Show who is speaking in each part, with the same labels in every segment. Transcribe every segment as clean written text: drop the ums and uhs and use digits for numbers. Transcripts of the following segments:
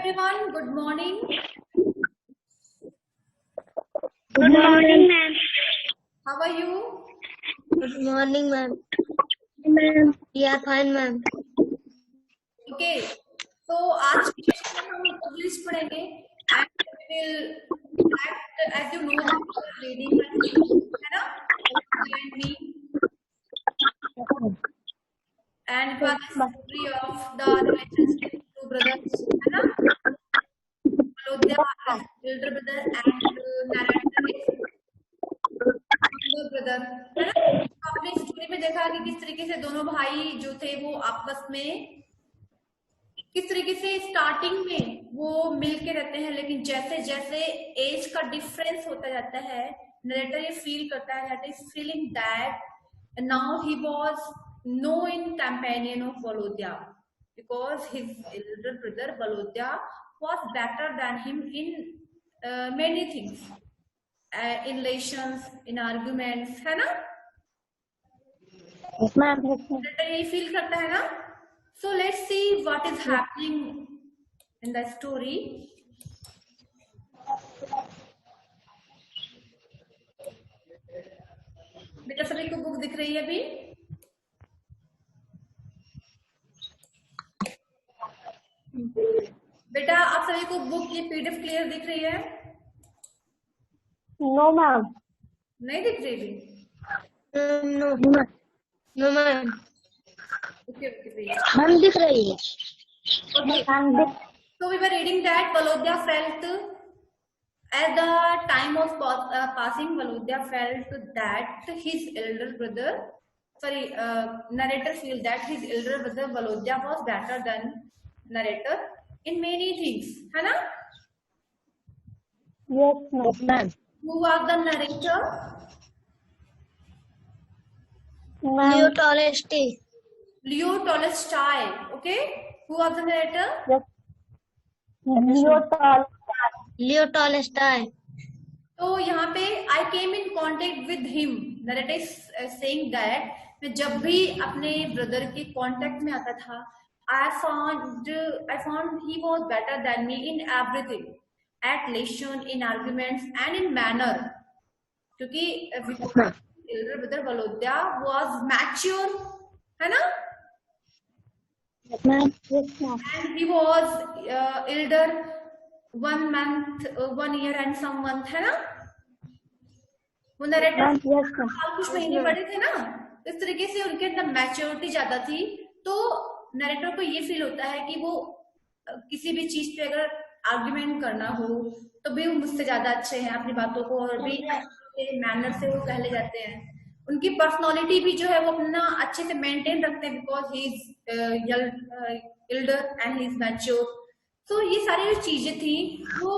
Speaker 1: everyone, good morning.
Speaker 2: Good morning, ma'am.
Speaker 1: How are you?
Speaker 2: Good morning, ma'am. Ma'am. We are fine, ma'am.
Speaker 1: Okay, so आज के session में हम English पढ़ेंगे and we will as you know that you are reading my book, है ना? Behind me and it was the story of the relationship two brothers, है ना? Valodya as elder brother and narrator is younger brother, है ना? तो आपने story में देखा कि किस तरीके से दोनों भाई जो थे वो आपस में किस तरीके से स्टार्टिंग में वो मिल के रहते हैं, लेकिन जैसे जैसे एज का डिफरेंस होता जाता है नरेटर ये फील करता है that is feeling that now he was no in companion of Volodya because his elder brother Volodya was better than him in many things, in relations, in arguments, है ना? Narrator यही feel करता है ना? So let's see what is happening in the story. बेटा सभी को book दिख रही है अभी? बेटा आप सभी को बुक की पीडीएफ क्लियर दिख रही है?
Speaker 2: No, ma'am.
Speaker 1: नहीं दिख रही अभी?
Speaker 2: No, no, ma'am.
Speaker 1: Okay, भैया.
Speaker 2: हम दिख रही है.
Speaker 1: Okay. So we were reading that Valodya felt at the time of passing, Valodya felt that his elder brother, narrator feel that his elder brother Valodya was better than narrator in many things, है ना?
Speaker 2: Yes, ma'am.
Speaker 1: Who was the narrator?
Speaker 2: Leo Tolstoy.
Speaker 1: Leo Tolstoy. Okay. Who was the narrator?
Speaker 2: Yes. Leo Tolstoy.
Speaker 1: तो यहाँ पे I came in contact with him. Narrator is saying that मैं जब भी अपने brother के कांटेक्ट में आता था I found he was better than me in everything, at lesson, in arguments and in manner. क्योंकि elder brother Valodya was mature, है ना?
Speaker 2: Yes, ma'am. Yes, ma'am.
Speaker 1: And he was elder 1 month, 1 year and some month, है ना? वो narrator कुछ महीने बड़े थे ना, इस तरीके से उनके अंदर मैच्योरिटी ज्यादा थी, तो नरेटर को ये फील होता है कि वो किसी भी चीज पे अगर आर्ग्यूमेंट करना हो तो भी वो मुझसे ज्यादा अच्छे हैं अपनी बातों को और भी मैनर से वो कह ले जाते हैं. उनकी पर्सनालिटी भी जो है वो अपना अच्छे से मेंटेन रखते हैं because he is Elder and he is mature. तो ये सारी जो चीजें थी वो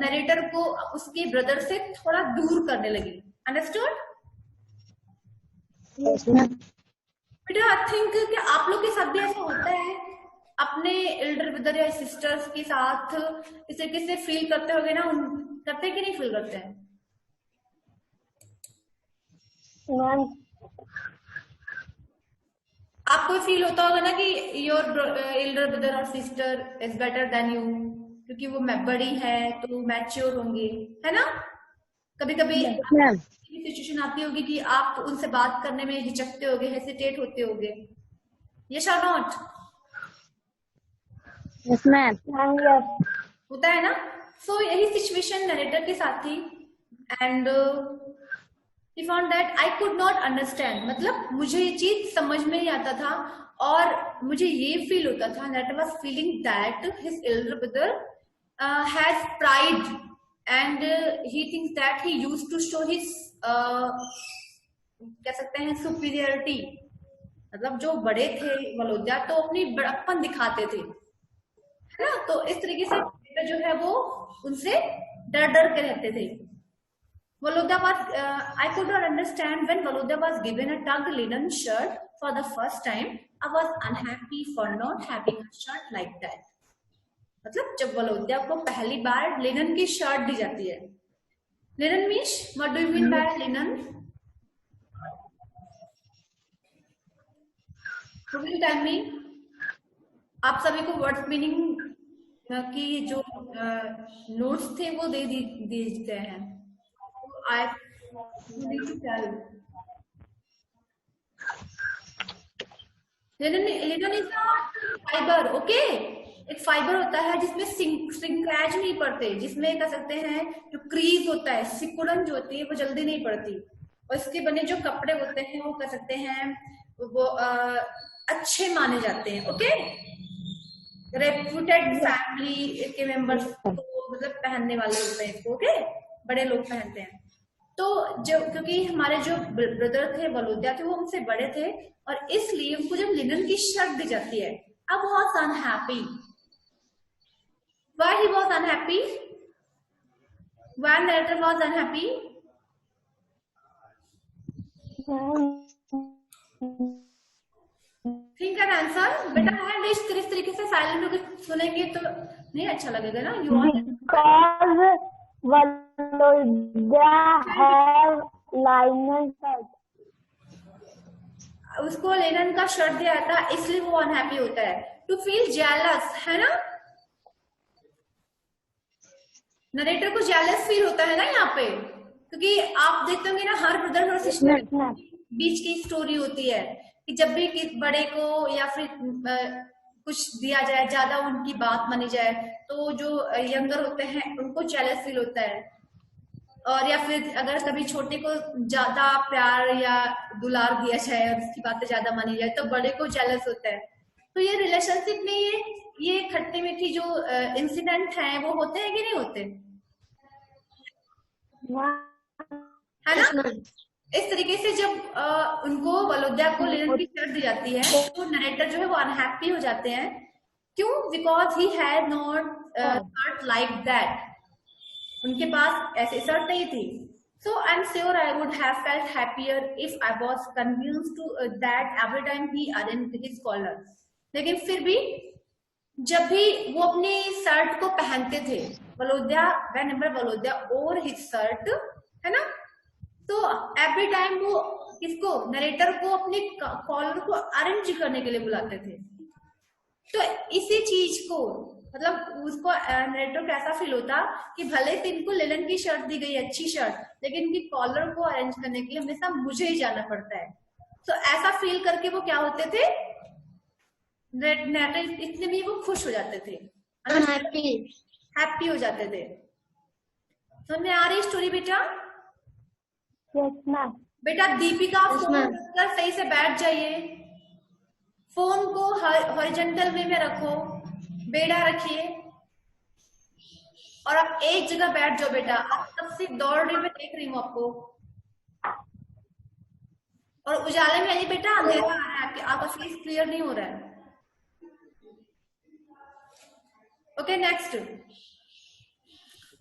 Speaker 1: नरेटर को उसके ब्रदर से थोड़ा दूर करने लगी. अंडरस्टूड?
Speaker 2: Yes, ma'am.
Speaker 1: बेटा आई थिंक कि आप लोग के साथ भी ऐसा होता है अपने एल्डर ब्रदर या सिस्टर्स के साथ इस तरीके से फील करते होगे ना, करते हैं कि नहीं फील करते हैं?
Speaker 2: Ma'am.
Speaker 1: आपको फील होता होगा ना कि योर एल्डर ब्रदर और sister is better than you, क्योंकि वो बड़ी है तो मैच्योर होंगे, है ना? कभी कभी सिचुएशन आती होगी कि आप उनसे बात करने में हिचकते होगे, हेसिटेट होते होगे. यस और नॉट?
Speaker 2: Yes, ma'am.
Speaker 1: होता है ना? सो यही सिचुएशन नरेटर के साथ थी and he found that I could not understand. मतलब मुझे ये चीज समझ में नहीं आता था और मुझे ये फील होता था that I was feeling that his elder brother has pride and he thinks that he used to show his कह सकते हैं superiority. मतलब जो बड़े थे वलोद्या तो अपनी बड़प्पन दिखाते थे, है ना? तो इस तरीके से जो है वो उनसे डर डर के रहते थे. Valodya was, I could not understand when Valodya was given a tucked linen shirt for the first time. I was unhappy for not having a shirt like that. मतलब जब वलोद्या को पहली बार लिनन की शर्ट दी जाती है. Linen means what do you mean by linen? Who will tell me? आप सभी को वर्ड्स मीनिंग कि जो नोट्स थे वो दे गए हैं। I need to tell linen is fibre, okay. एक फाइबर होता है जिसमें सिंक्रेज नहीं पड़ते, जिसमें कह सकते हैं जो क्रीज होता है, सिकुड़न जो होती है वो जल्दी नहीं पड़ती, और इसके बने जो कपड़े होते हैं वो कह सकते हैं वो अच्छे माने जाते हैं, ओके। रेप्यूटेड फैमिली के मेंबर्स को मतलब पहनने वाले होते हैं इसको, ओके, बड़े लोग पहनते हैं। तो जो क्योंकि हमारे जो ब्रदर थे वलोदिया थे वो हमसे बड़े थे, और इसलिए उनको जब लिनन की शर्ट दी जाती है, अब was unhappy. Why he was unhappy? Why narrator was unhappy? Think an answer. बेटा हैंड इस तरीके से साइलेंट होकर सुनेंगे तो नहीं अच्छा लगेगा ना। You are
Speaker 2: Because Valodia have linen shirt.
Speaker 1: उसको लेनन का शर्ट दिया था इसलिए वो अनहैप्पी होता है। टू फील जेलस, है ना, नरेटर को जेलस फील होता है ना यहाँ पे, क्योंकि आप देखते होंगे ना हर ब्रदर और सिस्टर बीच की स्टोरी होती है कि जब भी बड़े को या फिर कुछ दिया जाए, ज्यादा उनकी बात मानी जाए, तो जो यंगर होते हैं उनको जेलस फील होता है, और या फिर अगर कभी छोटे को ज्यादा प्यार या दुलार दिया जाए और उसकी बातें ज्यादा मानी जाए तो बड़े को जेलस होता है। तो ये रिलेशनशिप में ये खट्टी मीठी जो इंसिडेंट है वो होते हैं कि नहीं होते, है ना। इस तरीके से जब उनको वलोदिया को लिनन की शर्ट दी जाती है तो नरेटर जो है वो अनहैप्पी हो जाते हैं। क्यों? Because he had not shirt like that, उनके पास ऐसी शर्ट नहीं थी। So I am sure I would have felt happier if I was convinced to that every time he arranged his collar. लेकिन फिर भी जब भी वो अपनी शर्ट को पहनते थे, वलोदिया व्हेनेवर वलोदिया और हिज शर्ट, है ना, तो एवरी टाइम वो किसको, नरेटर को अपने कॉलर को अरेंज करने के लिए बुलाते थे। तो इसी चीज को मतलब उसको नरेटर कैसा फील होता कि भले से इनको लिनन की शर्ट दी गई, अच्छी शर्ट, लेकिन इनकी कॉलर को अरेंज करने के लिए हमेशा मुझे ही जाना पड़ता है। तो ऐसा फील करके वो क्या होते थे, नरेटर इतने में वो खुश हो जाते थे, हैप्पी हो जाते थे। समझ में आ रही स्टोरी बेटा? बेटा दीपिका फोन कर सही से बैठ जाइए, फोन को हॉरिजॉन्टल वे में रखो, बेड़ा रखिए और आप एक जगह बैठ जाओ बेटा। आप तब से दौड़ रही मैं देख रही हूँ आपको, और उजाले में आइए बेटा, अंधेरा आ रहा है, आपका फेस क्लियर नहीं हो रहा है। Okay next.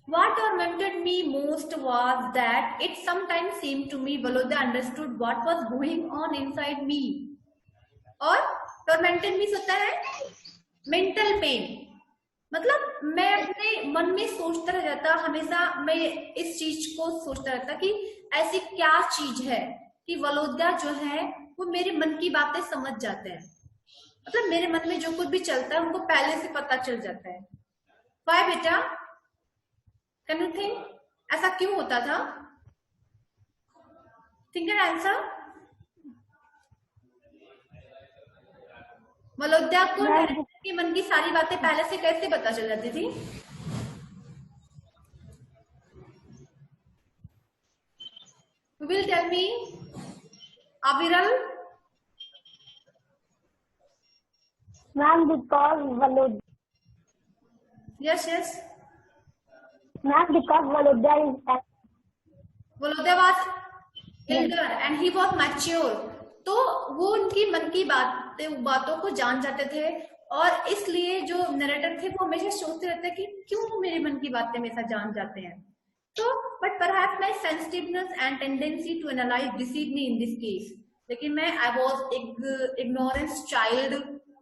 Speaker 1: What tormented me most was that it sometimes seemed to me Valodia understood what was going on inside me. और tormented means होता है mental pain, मतलब मैं अपने मन में सोचता रह जाता, हमेशा मैं इस चीज को सोचता रहता कि ऐसी क्या चीज है कि वलोदिया जो है वो मेरे मन की बातें समझ जाते हैं, मतलब मेरे मन में जो कुछ भी चलता है उनको पहले से पता चल जाता है। वाई बेटा? कैन यू थिंक ऐसा क्यों होता था? Think an answer. वलोदिया को के मन की सारी बातें पहले से कैसे पता चल जाती थी? Who will tell me? Aviral?
Speaker 2: Ma'am, because Valodia.
Speaker 1: Yes, yes.
Speaker 2: Ma'am, because Valodia is.
Speaker 1: Valodia was elder and he was mature. तो वो उनकी मन की बातों को जान जाते थे, और इसलिए जो नरेटर थे वो हमेशा सोचते रहते कि क्यों मेरे मन की बातें हमेशा जान जाते हैं। तो but perhaps my sensitiveness and tendency to analyze deceived me in this case. लेकिन मैं I was ignorant child,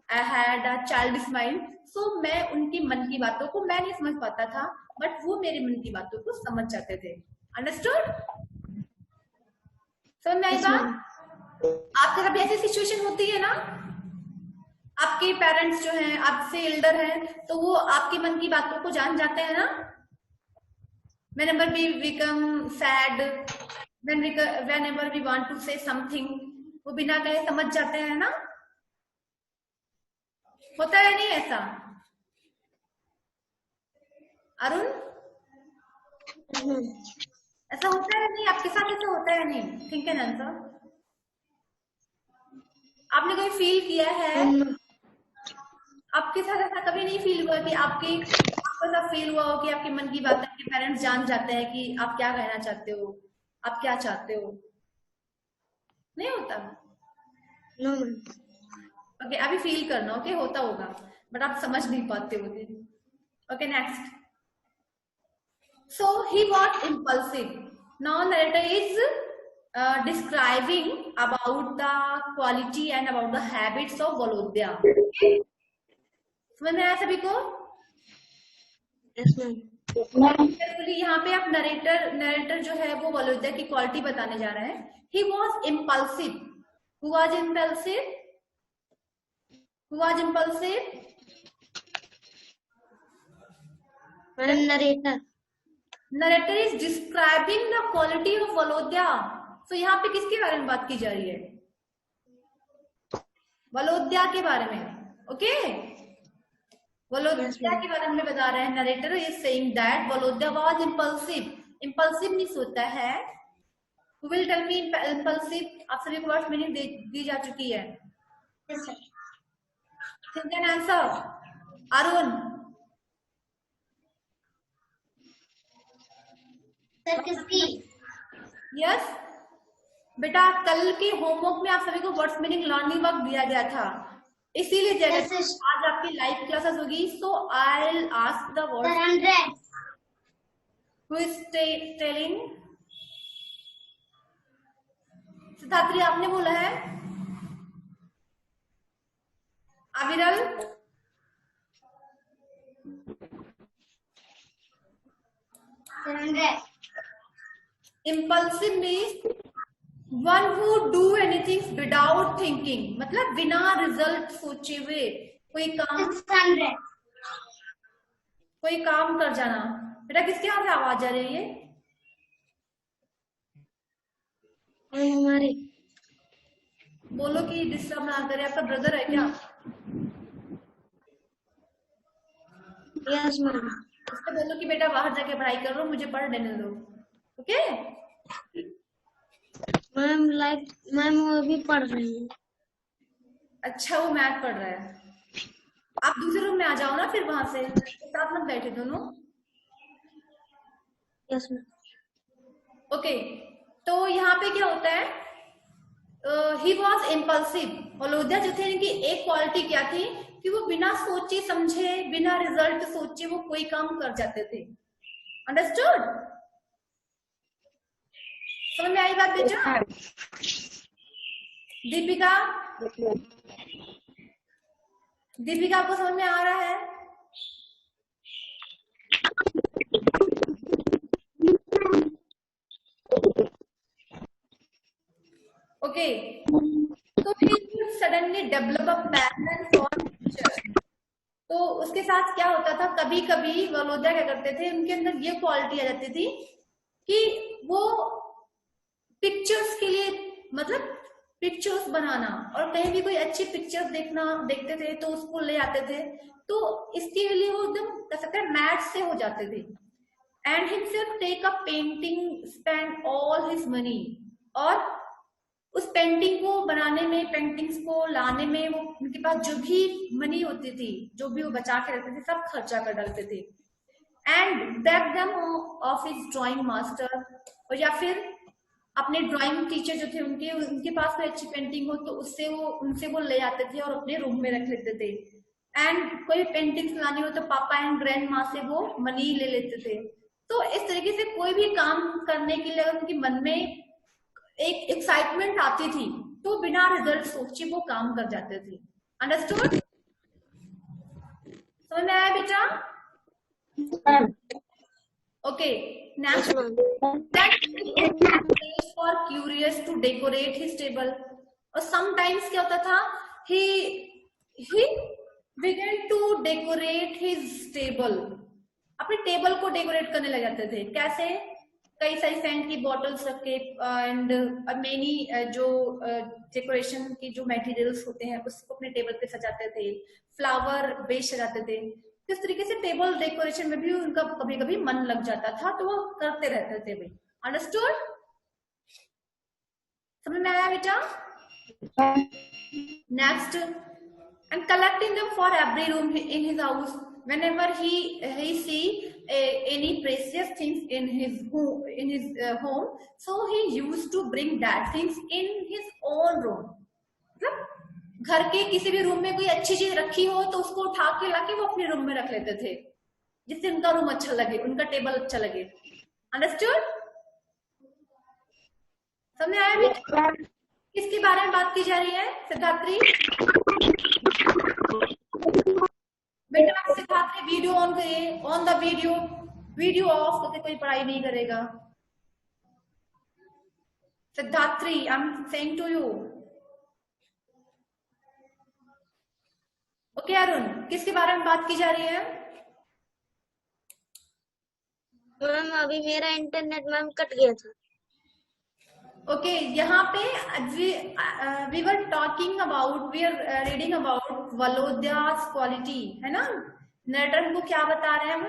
Speaker 1: I had a childish mind, so मैं उनकी मन की बातों को मैं नहीं समझ पाता था, बट वो मेरे मन की बातों को समझ जाते थे। अंडरस्टूड? समझ में आई बात? आपके साथ भी ऐसी सिचुएशन होती है ना आपके पेरेंट्स जो हैं, आपसे एल्डर हैं, तो वो आपके मन की बातों को जान जाते हैं ना। whenever we become sad, whenever we want to say something, वो बिना कहे समझ जाते हैं ना। होता है नहीं ऐसा अरुण? ऐसा होता है नहीं आपके साथ? ऐसा होता है नहीं? Think an answer. आपने कभी फील किया है? आपके साथ ऐसा कभी नहीं फील हुआ कि आपको ऐसा फील हुआ हो कि आपके मन की बात आपके पेरेंट्स जान जाते हैं कि आप क्या कहना चाहते हो, आप क्या चाहते हो? नहीं होता?
Speaker 2: नो
Speaker 1: ओके, अभी फील करना। ओके, होता होगा बट आप समझ नहीं पाते होगे। Okay, next. So he was impulsive. Now narrator is describing about the quality and about the habits of Volodya. समझ में आया सभी को?
Speaker 2: Yes ma'am.
Speaker 1: यहाँ पे आप नरेटर जो है वो वलोद्या की क्वालिटी बताने जा रहे हैं। He was impulsive. Who was impulsive? Who was impulsive?
Speaker 2: Narrator.
Speaker 1: Narrator is describing the quality of Volodya. So यहाँ पे किसके बारे में बात की जा रही है? वलोद्या के बारे में। ओके, वलोद्या के बारे में बता रहे हैं। Narrator is saying that Volodya was impulsive. Impulsive means होता है, who will tell me impulsive? आप सभी को वर्ड्स मीनिंग दी जा चुकी है। Think an answer. Arun? Yes बेटा, कल के होमवर्क में आप सभी को वर्ड्स मीनिंग लर्निंग वर्क दिया गया था, इसीलिए जगह आज आपकी लाइव क्लासेस होगी। So I will ask the word who is telling. Siddhatri आपने बोला है। अविरल? Impulsive means one who do anything without thinking, मतलब बिना रिजल्ट सोचे हुए कोई काम कर जाना। बेटा किसके यहाँ से आवाज आ रही है?
Speaker 2: हमारे।
Speaker 1: बोलो कि डिस्टर्ब ना करे। आपका ब्रदर है क्या?
Speaker 2: Yes ma'am.
Speaker 1: उससे बोलो कि बेटा बाहर जाके पढ़ाई कर लो, मुझे पढ़ लेने दो। ओके
Speaker 2: मैम, मैम वो भी पढ़ रही है।
Speaker 1: अच्छा, वो मैथ पढ़ रहा है। आप दूसरे रूम में आ जाओ ना, फिर वहां से साथ मत बैठे दोनों।
Speaker 2: Yes ma'am.
Speaker 1: ओके, तो यहाँ पे क्या होता है? He was impulsive. वलोद्या जो थे इनकी एक क्वालिटी क्या थी कि वो बिना सोचे समझे, बिना रिजल्ट सोचे वो कोई काम कर जाते थे। अंडरस्टूड? समझ में आई बात बेटा? दीपिका? दीपिका आपको समझ में आ रहा है? ओके, तो suddenly develop a passion for teacher. तो उसके साथ क्या होता था, कभी कभी वलोद्या क्या करते थे, उनके अंदर ये क्वालिटी आ जाती थी कि वो पिक्चर्स के लिए, मतलब पिक्चर्स बनाना, और कहीं भी कोई अच्छी पिक्चर्स देखते थे तो उसको ले आते थे। तो इसके लिए वो एकदम कह सकते हैं मैच से हो जाते थे। And himself take a painting, spend all his money, और उस पेंटिंग को बनाने में, पेंटिंग्स को लाने में वो उनके पास जो भी मनी होती थी, जो भी वो बचा के रखते थे, सब खर्चा कर डालते थे। And back them of his drawing master, और या फिर अपने ड्राइंग टीचर जो थे उनके पास कोई अच्छी पेंटिंग हो तो उनसे वो ले आते थे और अपने रूम में रख लेते थे। एंड कोई पेंटिंग्स लानी हो तो पापा एंड ग्रैंड माँ से वो मनी ले लेते थे। तो इस तरीके से कोई भी काम करने के लिए अगर उनके मन में एक एक्साइटमेंट आती थी तो बिना रिजल्ट सोचे वो काम कर जाते थे। अंडरस्टूड? समझ में आया बेटा? Okay, next. For curious to decorate his table. और समटाइम्स क्या होता था, he began to decorate his table. अपने टेबल को डेकोरेट करने लग जाते थे। कैसे? कई सारी सेंट की बॉटल्स रख के एंड मेनी जो डेकोरेशन की जो मटेरियल्स होते हैं उसको अपने टेबल पे सजाते थे, फ्लावर बेस सजाते थे। इस तरीके से टेबल डेकोरेशन में भी उनका कभी कभी मन लग जाता था, तो वो करते रहते थे भाई। अंडरस्टूड? समझ में आया बेटा? Next, and collecting them for every room in his house. Whenever he see any precious things in his home, so he used to bring that things in his own room. मतलब घर के किसी भी room में कोई अच्छी चीज रखी हो तो उसको उठा के लाके वो अपने रूम में रख लेते थे, जिससे उनका रूम अच्छा लगे, उनका टेबल अच्छा लगे। अंडरस्टूड? समझ आया बेटा? किसके बारे में बात की जा रही है? सिद्धार्थी बेटा, सिद्धार्थी वीडियो ऑन करिए। ऑन द वीडियो ऑफ करके कोई पढ़ाई नहीं करेगा। Siddharthi, I am saying to you. Okay Arun, किसके बारे में बात की जा रही है?
Speaker 2: मैम अभी मेरा इंटरनेट मैम कट गया था।
Speaker 1: ओके, यहाँ पे we were talking about, we are reading about Volodya's quality, है ना? नरेटर हमको क्या बता रहे हैं? हम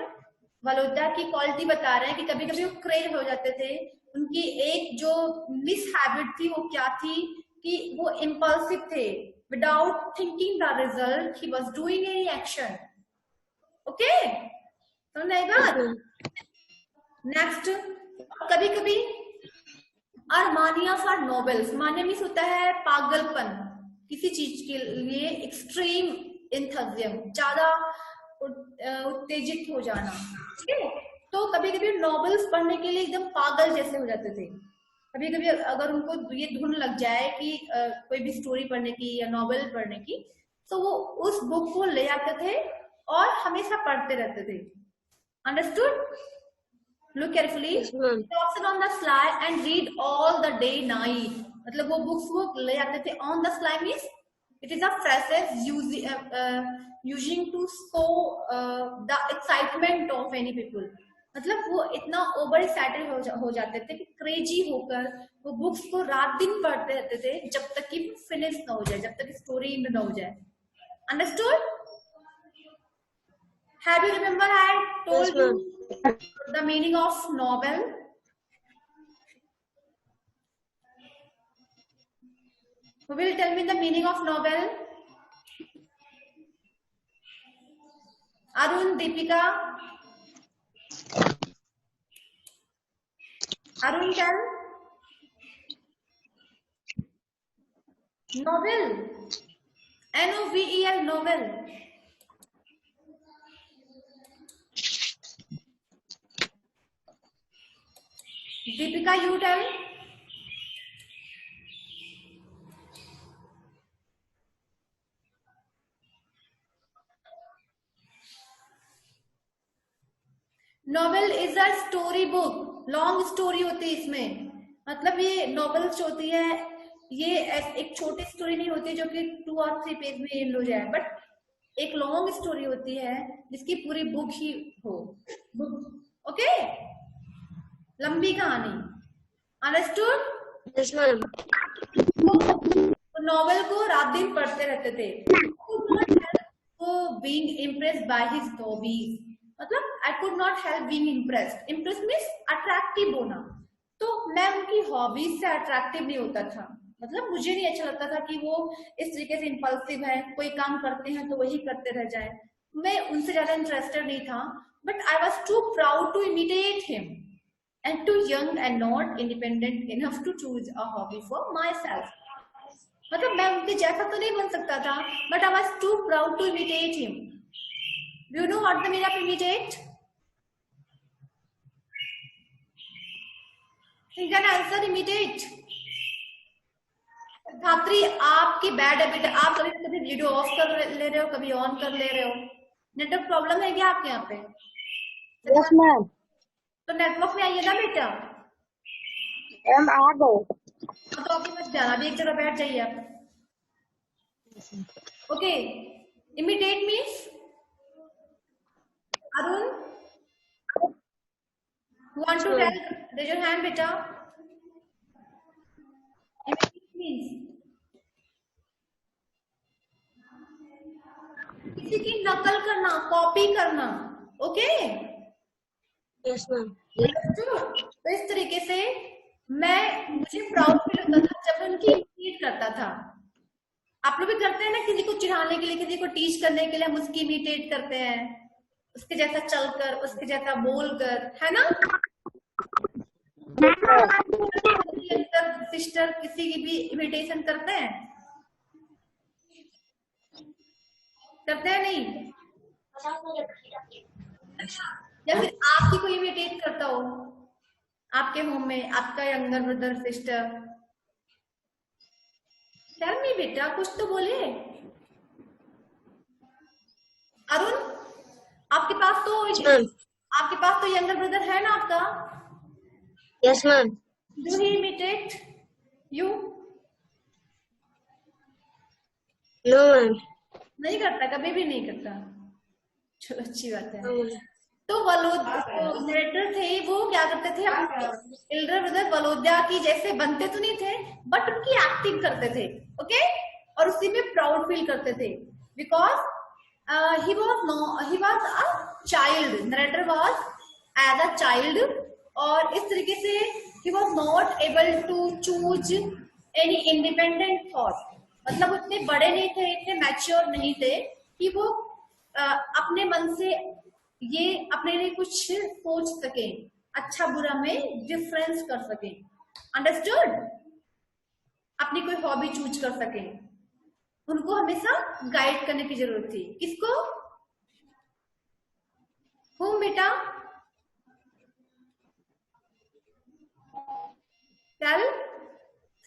Speaker 1: वलोद्या की क्वालिटी बता रहे हैं कि कभी कभी वो क्रेज हो जाते थे। उनकी एक जो मिस हैबिट थी वो क्या थी कि वो इम्पल्सिव थे। Without thinking the result he was doing any action. Okay, समझ आई बात? नेक्स्ट, कभी कभी और मानिया फॉर नॉवेल्स। मानिया मीन्स होता है पागलपन, किसी चीज के लिए एक्सट्रीम इंथुजियाज्म, ज्यादा उत्तेजित हो जाना। ठीक है, तो कभी कभी नॉवेल्स पढ़ने के लिए एकदम पागल जैसे हो जाते थे। कभी कभी अगर उनको ये धुन लग जाए कि कोई भी स्टोरी पढ़ने की या नॉवेल पढ़ने की, तो वो उस बुक को ले आते थे और हमेशा पढ़ते रहते थे। Understood? Look carefully.
Speaker 2: Yes, ma'am.
Speaker 1: Option on the sly and read all the day night. मतलब वो बुक्स वो ले आते थे। On the sly means it is a phrases using to show the excitement of any people. मतलब वो इतना over excited हो जाते थे कि क्रेजी होकर वो बुक्स को रात दिन पढ़ते रहते थे जब तक कि फिनिश ना हो जाए, जब तक स्टोरी एंड ना हो जाए। Understood? Have you remember I told you the meaning of novel? Who will tell me the meaning of novel? Arun, Deepika? Arun, tell. Novel. Novel, novel. Deepika, you tell. Novel is a story book. Long story होती है इसमें, मतलब ये novels होती है, ये एक छोटी स्टोरी नहीं होती जो कि 2 और 3 पेज में एंड हो जाए, बट एक लॉन्ग स्टोरी होती है जिसकी पूरी बुक ही हो। बुक, ओके, लंबी कहानी। अंडरस्टूड?
Speaker 2: Yes ma'am.
Speaker 1: नॉवेल को रात दिन पढ़ते रहते थे। Being impressed by his hobbies, मतलब I could not help being impressed. Impress means attractive होना। तो मैं उनकी हॉबीज से अट्रैक्टिव नहीं होता था, मतलब मुझे नहीं अच्छा लगता था कि वो इस तरीके से इम्पल्सिव है, कोई काम करते हैं तो वही करते रह जाए। मैं उनसे ज्यादा इंटरेस्टेड नहीं था, but I was too proud to imitate him and too young and not independent enough to choose a hobby for myself. मतलब मैं उनके जैसा तो नहीं बन सकता था, but I was too proud to imitate him. Do you know what the meaning of imitate? You can answer imitate. धात्री, आपकी बैड हैबिट है, आप कभी कभी वीडियो ऑफ कर ले रहे हो, कभी ऑन कर ले रहे हो। नेटवर्क प्रॉब्लम है क्या आपके यहाँ पे?
Speaker 2: Yes ma'am.
Speaker 1: तो नेटवर्क में आइए ना बेटा।
Speaker 2: मैम आ गए।
Speaker 1: तो अभी मत जाना, अभी एक जगह बैठ जाइए आप। Okay, Imitate means Arun, you want to
Speaker 2: Yes,
Speaker 1: tell?
Speaker 2: ma'am.
Speaker 1: Raise your hand, beta. Imitate means किसी की नकल करना, कॉपी करना, ओके?
Speaker 2: Yes, ma'am.
Speaker 1: तो इस तरीके से मुझे प्राउड फील होता था जब मैं उनकी इमिटेट करता था। आप लोग भी करते हैं ना, किसी को चिढ़ाने के लिए, किसी को टीच करने के लिए हम उसकी इमिटेट करते हैं, उसके जैसा चलकर, उसके जैसा बोलकर, है ना? सिस्टर किसी की भी इमिटेशन करते हैं नहीं? या फिर आपकी कोई इमिटेट करता हो आपके होम में, आपका younger brother sister? Tell me बेटा, कुछ तो बोले। अरुण, आपके पास तो यंगर ब्रदर है ना आपका?
Speaker 2: Yes, ma'am.
Speaker 1: Do he imitate you?
Speaker 2: No, ma'am.
Speaker 1: नहीं करता, कभी भी नहीं करता। चलो अच्छी बात है।
Speaker 2: No, ma'am.
Speaker 1: तो नरेटर थे, वो क्या करते थे, अपने एल्डर ब्रदर वलोद्या की जैसे बनते तो नहीं थे, बट उनकी एक्टिंग करते थे, ओके? और उसी में प्राउड फील करते थे, because he was a child, narrator was as a child, और इस तरीके से he was not able to choose any independent thought, मतलब उतने बड़े नहीं थे, इतने मैच्योर नहीं थे कि वो अपने मन से ये अपने लिए कुछ सोच सके, अच्छा बुरा में डिफरेंस कर सके, अंडरस्टूड? अपनी कोई हॉबी चूज कर सके। उनको हमेशा गाइड करने की जरूरत थी। किसको? होम बेटा, tell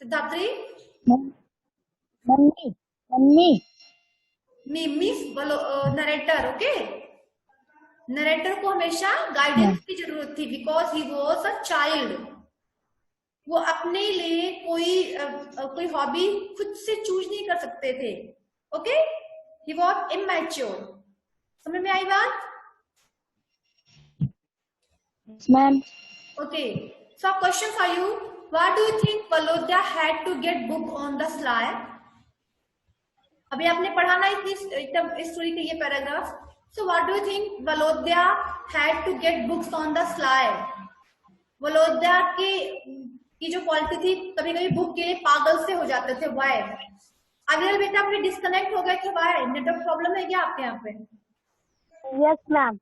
Speaker 1: Siddharthi.
Speaker 3: Mummy
Speaker 1: miss narrator, okay? Narrator को हमेशा गाइडेंस की जरूरत थी, because he was a child. वो अपने लिए कोई हॉबी खुद से चूज नहीं कर सकते थे, ओके? He was immature. समझ में आई बात?
Speaker 3: Ma'am
Speaker 1: okay, so question for you, what do you think Volodya had to get book on the sly? अभी आपने पढ़ा ना एकदम इस स्टोरी का ये paragraph. So what do you think Volodya had to get books on the sly? Volodya की जो क्वालिटी थी, कभी कभी बुक के लिए पागल से हो जाते थे। वाई? अगर बेटा आपके डिस्कनेक्ट हो गए थे, वाई? नेटवर्क प्रॉब्लम है क्या आपके यहाँ पे?
Speaker 3: यस मैम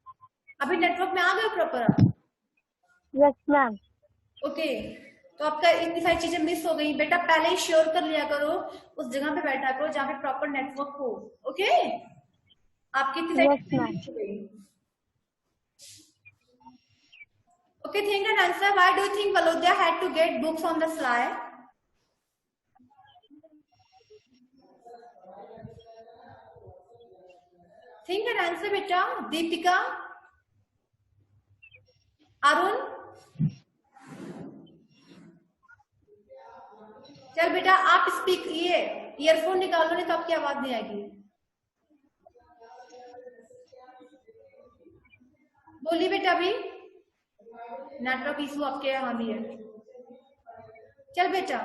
Speaker 1: अभी नेटवर्क में आ गए प्रॉपर?
Speaker 3: यस मैम
Speaker 1: ओके, तो आपका इतनी सारी चीजें मिस हो गई बेटा, पहले ही श्योर कर लिया करो, उस जगह पे बैठा करो जहाँ पे प्रॉपर नेटवर्क हो, ओके? आपकी इतनी सारी चीजें मिस हो गई। Okay, think and answer. Why do you think Valodya had to get books on the sly? Think and answer, beta. Deepika, Arun. चल बेटा, आप ये ईयरफोन निकालो, नहीं तो आपकी आवाज नहीं आएगी। बोलिए बेटा, अभी नेटवर्क इशू आपके यहाँ भी है। चल बेटा,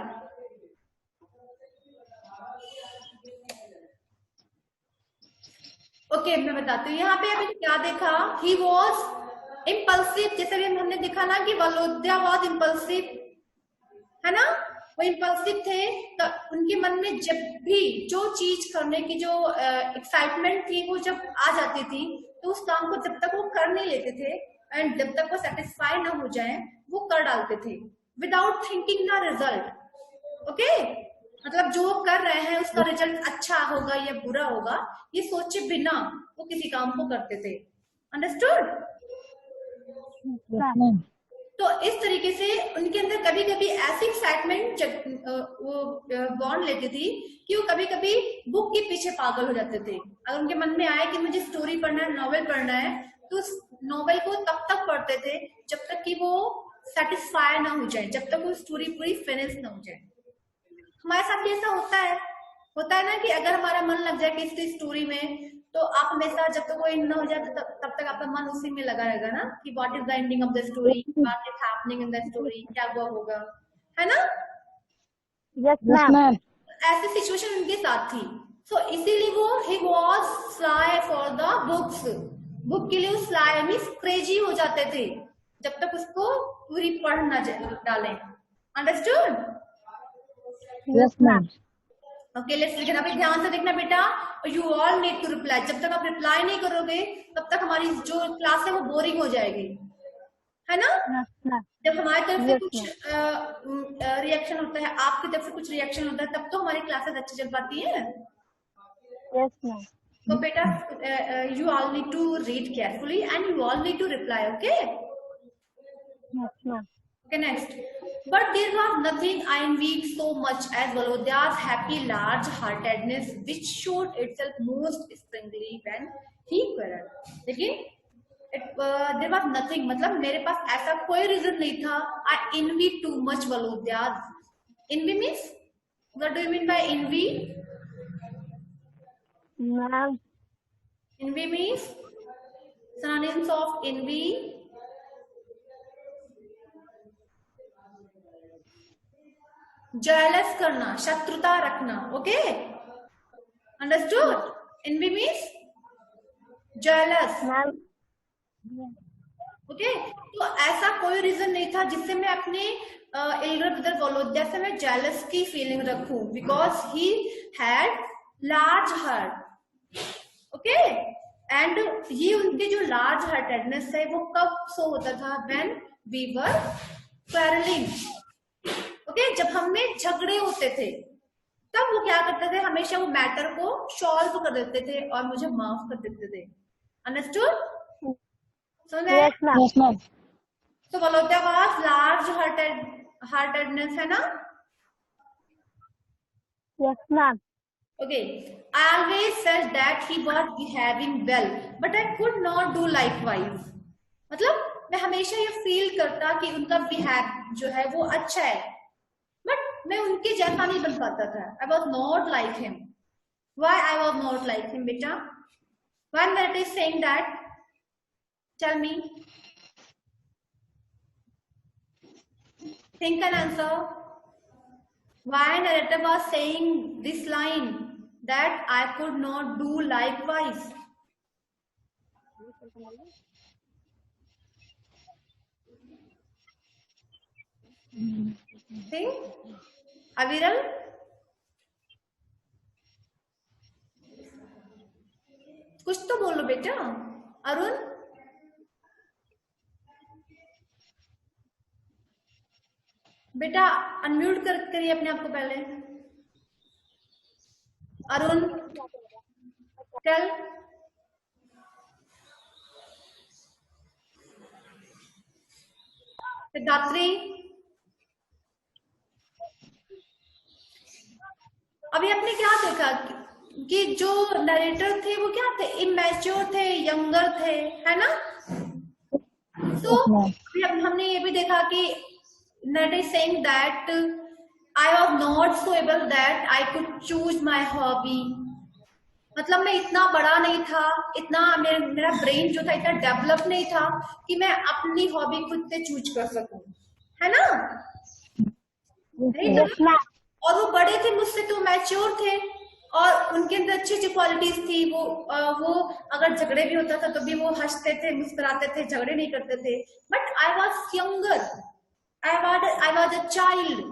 Speaker 1: ओके, मैं बताती हूँ। यहाँ पे अभी क्या देखा, ही वॉज इम्पल्सिव, जैसे भी हमने देखा ना कि वलोद्या वॉज इम्पल्सिव, है ना? वो इम्पल्सिव थे, तो उनके मन में जब भी जो चीज करने की जो एक्साइटमेंट थी, वो जब आ जाती थी, तो उस काम को जब तक वो कर नहीं लेते थे, एंड जब तक वो सेटिस्फाई ना हो जाए, वो कर डालते थे without thinking the result, okay? मतलब जो कर रहे हैं उसका रिजल्ट अच्छा होगा या बुरा होगा, ये सोचे बिना वो किसी काम को करते थे, अंडरस्टूड? तो इस तरीके से उनके अंदर कभी कभी ऐसी एक्साइटमेंट वो बॉन्ड लेती थी कि वो कभी कभी बुक के पीछे पागल हो जाते थे। अगर उनके मन में आए कि मुझे स्टोरी पढ़ना है, नॉवेल पढ़ना है, तो उस नॉवेल को तब तक पढ़ते थे जब तक कि वो सेटिस्फाई ना हो जाए, जब तक वो स्टोरी पूरी फिनिश ना हो जाए। हमारे साथ भी ऐसा होता है ना कि अगर हमारा मन लग जाए किसी स्टोरी में, तो आप हमेशा जब तक वो एंड ना हो जाए तब तक आपका मन उसी में लगा रहेगा ना कि what is the ending of the story, what is happening in the story, क्या हुआ होगा, है ना।
Speaker 3: Yes, ma'am.
Speaker 1: ऐसी सिचुएशन उनके साथ थी। सो इसीलिए वो he was sly for the books, book के लिए वो स्लाई मीन्स क्रेजी हो जाते थे जब तक उसको पूरी पढ़ ना डालें। Understood?
Speaker 3: Yes, ma'am.
Speaker 1: Okay let's लिखना। अभी ध्यान से देखना बेटा, you all need to reply. जब तक आप रिप्लाई नहीं करोगे तब तक हमारी जो क्लास है वो बोरिंग हो जाएगी, है ना।
Speaker 3: Yes, ma'am.
Speaker 1: जब हमारी तरफ से
Speaker 3: Yes,
Speaker 1: कुछ रिएक्शन होता है, आपकी तरफ से कुछ रिएक्शन होता है, तब तो हमारी क्लासेस अच्छी चल पाती है।
Speaker 3: Yes, ma'am.
Speaker 1: तो बेटा you all need to read carefully and you all need to reply, okay.
Speaker 3: Yes, ma'am.
Speaker 1: Okay, next. But there was nothing I envied so much as Volodya's happy large-heartedness, which showed itself most strongly when he quarreled. लेकिन there was nothing, मतलब मेरे पास ऐसा कोई reason नहीं था। I envy too much Volodya's. Envy means, what do you mean by envy?
Speaker 3: Ma'am.
Speaker 1: Envy means synonyms of envy. Jealous करना, शत्रुता रखना, okay. Understood? Envy means jealous,
Speaker 3: Ma'am.
Speaker 1: Okay. तो ऐसा कोई रीजन नहीं था जिससे मैं अपने एल्डर ब्रदर वोलोद्या से मैं जेलस की फीलिंग रखूं, because he had large heart, okay. And ये उनके जो लार्ज हार्टेडनेस है वो कब सो होता था? When we were quarrelling, okay. जब हमें झगड़े होते थे तब वो क्या करते थे, हमेशा वो मैटर को सॉल्व कर देते थे और मुझे माफ कर देते थे। Understood?
Speaker 3: Yes, ma'am. Yes, ma'am.
Speaker 1: तो वलोद्या वाज लार्ज हार्टेडनेस, है ना।
Speaker 3: Yes, ma'am.
Speaker 1: Okay. I always felt that he was behaving well, but I could not do likewise. मतलब मैं हमेशा ये फील करता कि उनका बिहेव जो है वो अच्छा है, बट मैं उनके जैसा नहीं बन पाता था। I was not like him. Why I was not like him, बेटा? Why Merit is saying that? Tell me. Think and answer. Why narrator was saying this line that I could not do likewise? Think, Aviral. कुछ तो बोलो बेटा। अरुण, बेटा unmute करिए अपने आप को पहले। अरुण, टेल। सिद्धात्री, अभी आपने क्या देखा कि जो नरेटर थे वो क्या थे? इमेच्योर थे, यंगर थे, है ना। तो अभी हमने ये भी देखा कि narrator is saying that I was not so able that I could choose my hobby. मतलब मैं इतना बड़ा नहीं था, इतना मेरा ब्रेन जो था इतना डेवलप नहीं था कि मैं अपनी हॉबी खुद से चूज कर सकूं, है ना। नहीं था। और वो बड़े थे मुझसे, तो मैच्योर थे और उनके अंदर अच्छी अच्छी क्वालिटीज थी। वो अगर झगड़े भी होता था तो भी वो हंसते थे, मुस्कुराते थे, झगड़े नहीं करते थे। But I was younger, I was a child,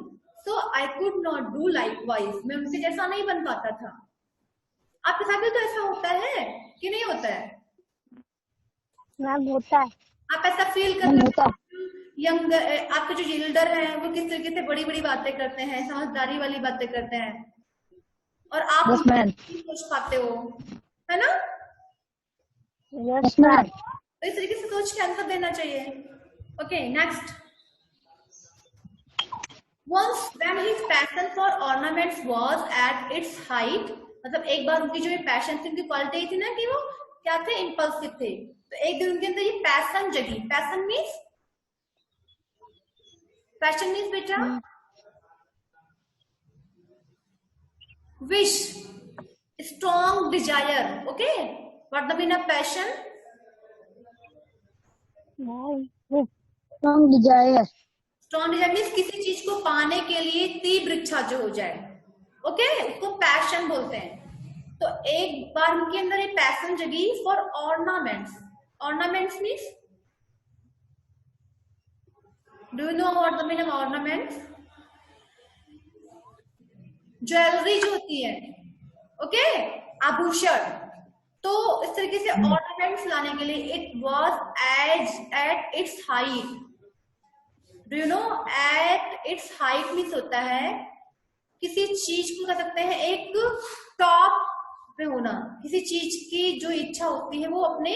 Speaker 1: so I could not do likewise. मैं उनसे जैसा नहीं बन पाता था। आपके साथ भी तो ऐसा होता है कि नहीं होता है?
Speaker 3: मैम होता है।
Speaker 1: आप ऐसा फील करते हैं यंग, आपके जो एल्डर हैं वो किस तरीके से बड़ी बड़ी बातें करते हैं, समझदारी वाली बातें करते हैं, और आप नहीं सोच पाते हो, है ना।
Speaker 3: Yes, ma'am.
Speaker 1: तो इस तरीके से सोच के आंसर देना चाहिए। Okay next. Once when his passion for ornaments was at its height, मतलब एक बार उनकी जो ये पैशन थी, उनकी क्वालिटी थी ना कि वो क्या थे, इम्पल्सिव थे। तो एक दिन उनके अंदर ये पैशन जगी। पैशन मीन्स बेटा wish, strong Dzire, okay. What the meaning of passion?
Speaker 3: Strong desire.
Speaker 1: Strong Dzire means किसी चीज को पाने के लिए तीव्र इच्छा जो हो जाए, ओके, उसको पैशन बोलते हैं। तो एक बार उनके अंदर एक पैशन जगी for ornaments. Ornaments means, do you know what the meaning of ornaments? Jewellery जो होती है, ओके, आभूषण। तो इस तरीके से ऑर्नामेंट्स लाने के लिए it was at its height. Do you know at its height means होता है किसी चीज को कह सकते हैं एक टॉप पे होना, किसी चीज की जो इच्छा होती है वो अपने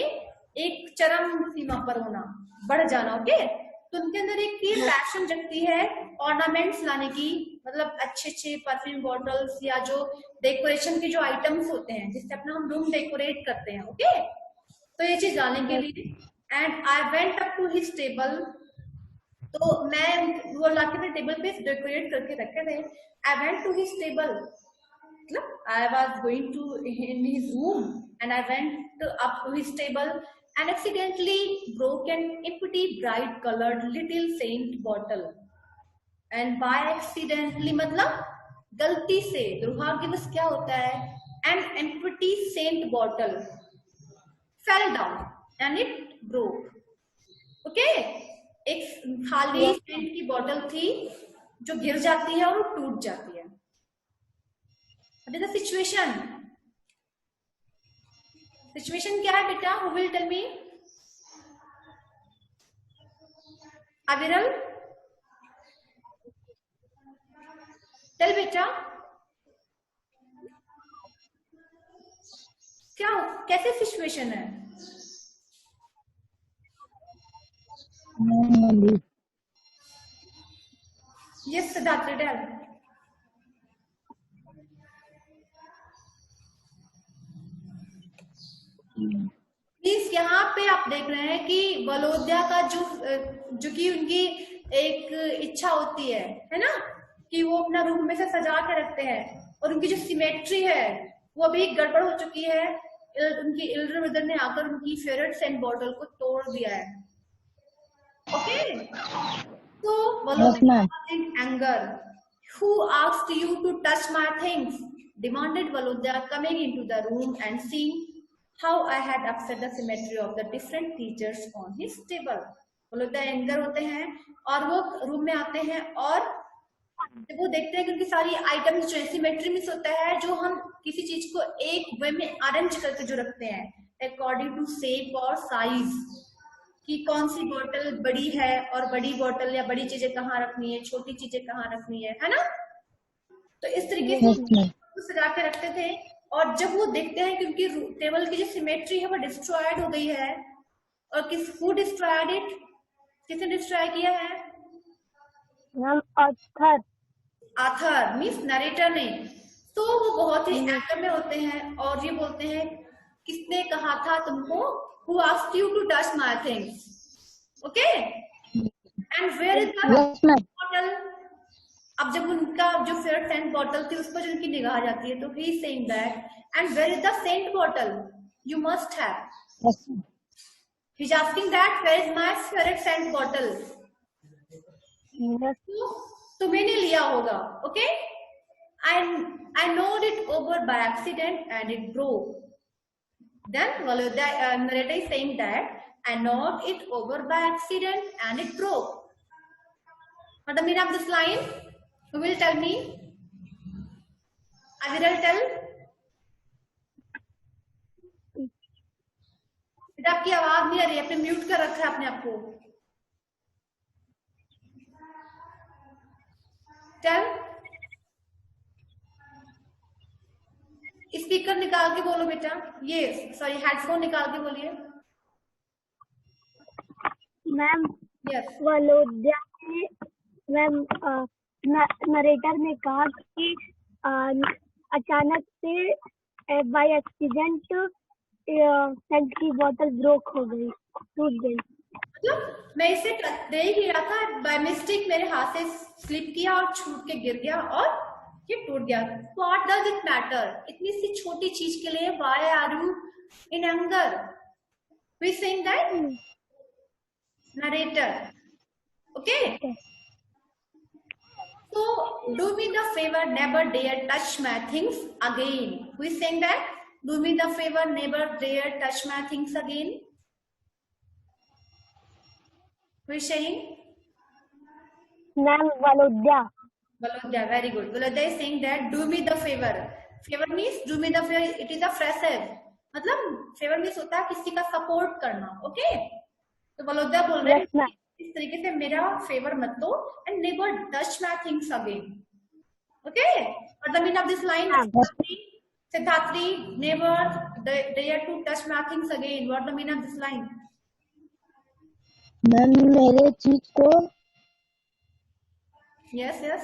Speaker 1: एक चरम सीमा पर होना, बढ़ जाना, ओके। तो उनके अंदर एक पैशन जगती है ऑर्नामेंट्स लाने की, मतलब अच्छे अच्छे परफ्यूम बॉटल्स या जो डेकोरेशन के जो आइटम्स होते हैं जिससे अपना हम रूम डेकोरेट करते हैं, ओके। तो ये चीज लाने के लिए and I went up to his table. तो मैं वो लाके अपने टेबल पे डेकोरेट करके रखे थे। I went to his table, मतलब I was going to in his room and I went up to his table and accidentally broke an empty bright colored little saint bottle and by accidentally मतलब गलती से, दुर्भाग्यवश क्या होता है, an empty saint bottle fell down and it broke, okay। एक खाली Saint की बोतल थी जो गिर जाती है और वो टूट जाती है। What is the situation? Situation क्या है बेटा? Who will tell me? अविरल, टेल बेटा, क्या कैसे सिचुएशन है? Yes Siddharth, tell. प्लीज यहाँ पे आप देख रहे हैं कि वलोद्या का जो कि उनकी एक इच्छा होती है ना, कि वो अपना रूम में से सजा के रखते हैं और उनकी जो सिमेट्री है वो अभी गड़बड़ हो चुकी है। उनकी इल्डर ब्रदर ने आकर उनकी फेवरेट सेंट बॉटल को तोड़ दिया है, ओके। तो Volodya in anger, who asked you to touch my things, demanded Volodya coming into the room and seeing how I had upset the symmetry of the different features on his table। Volodya anger होते हैं और वो room में आते हैं और जब वो देखते हैं कि उनकी सारी आइटम्स जो सिमेट्री मिस होता है, जो हम किसी चीज को एक वे में अरेंज करके जो रखते हैं अकॉर्डिंग टू शेप और साइज, कि कौन सी बोतल बड़ी है और बड़ी बोतल या बड़ी चीजें कहाँ रखनी है, छोटी चीजें कहाँ रखनी है ना। तो इस तरीके से सजा के रखते थे और जब वो देखते हैं कि उनकी टेबल की जो सिमेट्री है वो डिस्ट्रॉयड हो गई है, और हु डिस्ट्रॉयड इट, किसने डिस्ट्रॉय किया है?
Speaker 3: आथर।
Speaker 1: आथर मीन्स नरेटर ने। तो वो बहुत ही एंगर में होते हैं और ये बोलते हैं किसने कहा था तुमको, who asked you to touch my things, okay, and where is the bottle. अब जब उनका जो फेवरेट सेंट बॉटल थी उस पर जो उनकी निगाह जाती है तो he is saying that and where is the scent bottle you must have, he is asking that where is my favourite scent bottle, तुम्हें नहीं लिया होगा, okay. I knocked it over by accident and it broke. Then Valodya narrator is saying that I knocked it over by accident and it broke. What the meaning of this line? Who will tell me? I will tell. बेटा आपकी आवाज नहीं आ रही है, आपने mute कर रखा है अपने आप को। टेल, स्पीकर निकाल के बोलो बेटा, ये सॉरी हेडफोन निकाल के बोलिए।
Speaker 3: मैम
Speaker 1: यस,
Speaker 3: वलोद्या ने, मैम नरेटर ने कहा कि अचानक से बाय एक्सीडेंट सेंट की बोतल ब्रोक हो गई, टूट गई।
Speaker 1: मतलब मैं इसे दे ही रहा था, बाय मिस्टेक मेरे हाथ से स्लिप किया और छूट के गिर गया और ये टूट गया। व्हाट डज इट मैटर, इतनी सी छोटी चीज के लिए why are you in anger? Who is saying that? Narrator. Okay. So, do me the favor, never dare touch my things again. Who is saying that? Do me the favor, never dare touch my things again. Who is saying?
Speaker 3: Ma'am, Valodya.
Speaker 1: Valodya, very good. Valodya is saying that do me the favor. Favor means do me the favor. It is a phrase. मतलब favor means होता है किसी का support करना. Okay? तो वलोद्या बोल रहे हैं इस तरीके से मेरा favor मत दो and never touch my things again. Okay? What the meaning of this line? Siddharthi, never dare to touch my things again. What the meaning of this line?
Speaker 2: Ma'am मेरे चीज को
Speaker 1: Yes, yes.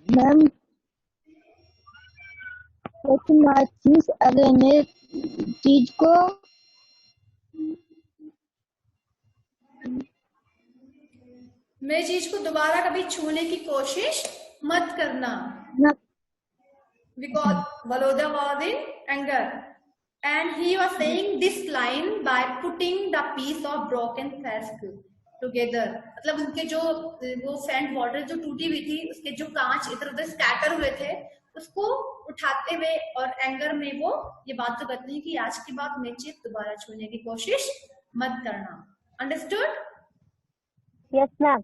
Speaker 2: Ma'am my things again, मेरे चीज को
Speaker 1: मेरी चीज को दोबारा कभी छूने की कोशिश मत करना. Because Valodya was in anger and he was saying this line by putting the piece of broken flask together. मतलब उनके जो वो सैंड बॉटल जो टूटी हुई थी उसके जो कांच इधर उधर स्कैटर हुए थे उसको उठाते हुए और एंगर में वो ये बात तो करते हैं कि आज के बाद मेरी चीज दोबारा छूने की कोशिश मत करना. अंडरस्टूड?
Speaker 3: Yes, ma'am.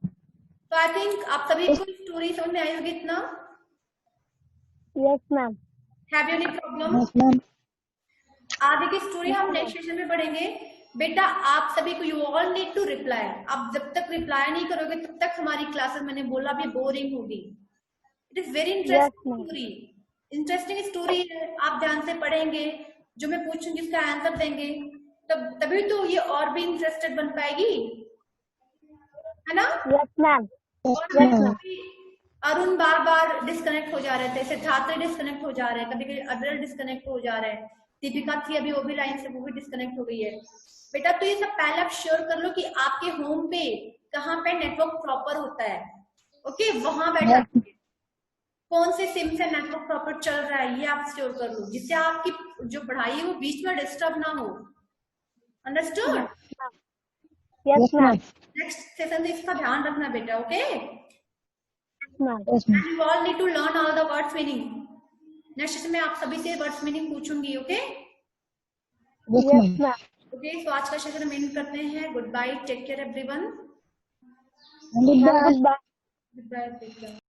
Speaker 1: तो आई थिंक आप सभी को स्टोरी समझ में आई होगी इतना.
Speaker 3: Yes, ma'am.
Speaker 1: Have you any problem? आगे की स्टोरी हम नेक्स्ट सेशन में पढ़ेंगे. बेटा आप सभी को you all need to reply. आप जब तक रिप्लाई नहीं करोगे तब तक हमारी क्लासेस मैंने बोला भी बोरिंग होगी. It is very interesting story. Interesting story है. आप ध्यान से पढ़ेंगे जो मैं पूछूंगी उसका आंसर देंगे तभी तो ये और भी इंटरेस्टेड बन पाएगी, है ना?
Speaker 3: Yes, ma'am.
Speaker 1: अरुण बार बार डिस्कनेक्ट हो जा रहे थे, सिद्धार्थ डिस्कनेक्ट हो जा रहे हैं, कभी कभी अदर डिस्कनेक्ट हो जा रहे हैं, दीपिका थी अभी वो भी लाइन से वो भी डिस्कनेक्ट हो गई है. बेटा तो ये सब पहले आप श्योर कर लो कि आपके होम पे कहाँ पे नेटवर्क प्रॉपर होता है. ओके, वहां बैठा कौन से सिम से नेटवर्क प्रॉपर चल रहा है ये आप श्योर कर लो जिससे आपकी जो पढ़ाई है वो बीच में डिस्टर्ब ना हो. Understood?
Speaker 3: Yes, ma'am.
Speaker 1: Next session में इसका ध्यान रखना बेटा. Okay,
Speaker 3: Yes,
Speaker 1: and you all need to learn all the words meaning. Next session में आप सभी से वर्ड्स मीनिंग पूछूंगी. Okay
Speaker 3: Yes, ma'am.
Speaker 1: ओके, तो आज का सेशन हम एंड करते हैं. Good bye, take care everyone.
Speaker 3: Goodbye.
Speaker 1: Good bye, take care.